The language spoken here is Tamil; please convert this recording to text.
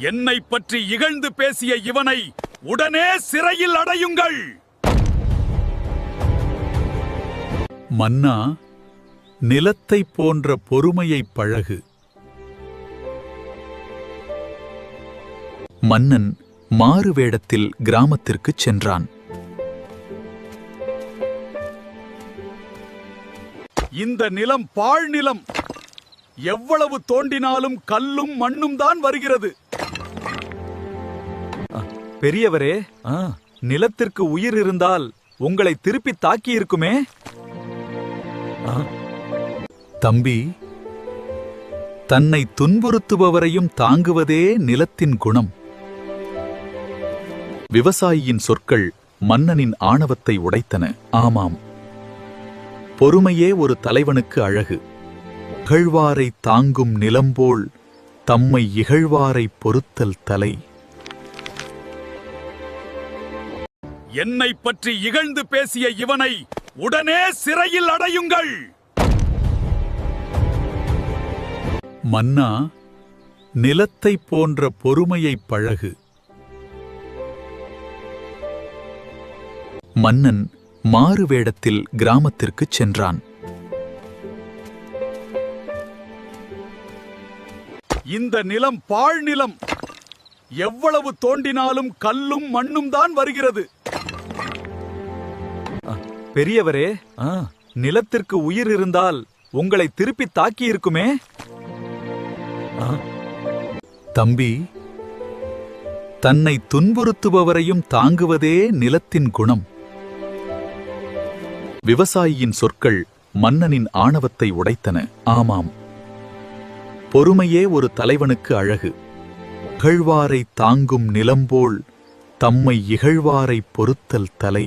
என்னை பற்றி இகழ்ந்து பேசிய இவனை உடனே சிறையில் அடையுங்கள். மன்னா, நிலத்தை போன்ற பொறுமையை பழகு. மன்னன் மாறு வேடத்தில் கிராமத்திற்குச் சென்றான். இந்த நிலம் பாழ் நிலம். எவ்வளவு தோண்டினாலும் கல்லும் மண்ணும் தான் வருகிறது. பெரியவரே, நிலத்திற்கு உயிர் இருந்தால் உங்களை திருப்பி தாக்கி இருக்குமே. தம்பி, தன்னை துன்புறுத்துபவரையும் தாங்குவதே நிலத்தின் குணம். விவசாயியின் சொற்கள் மன்னனின் ஆணவத்தை உடைத்தன. ஆமாம், பொறுமையே ஒரு தலைவனுக்கு அழகு. இகழ்வாரை தாங்கும் நிலம்போல் தம்மை இகழ்வாரை பொறுத்தல் தலை. என்னை பற்றி இகழ்ந்து பேசிய இவனை உடனே சிறையில் அடையுங்கள். மன்னா, நிலத்தை போன்ற பொறுமையை பழகு. மன்னன் மாறு வேடத்தில் கிராமத்திற்குச் சென்றான். இந்த நிலம் பாழ் நிலம். எவ்வளவு தோண்டினாலும் கல்லும் மண்ணும் தான் வருகிறது. பெரியவரே, நிலத்திற்கு உயிர் இருந்தால் உங்களை திருப்பி தாக்கி இருக்குமே. தம்பி, தன்னை துன்புறுத்துபவரையும் தாங்குவதே நிலத்தின் குணம். விவசாயியின் சொற்கள் மன்னனின் ஆணவத்தை உடைத்தன. ஆமாம், பொறுமையே ஒரு தலைவனுக்கு அழகு. இகழ்வாரை தாங்கும் நிலம்போல் தம்மை இகழ்வாரை பொறுத்தல் தலை.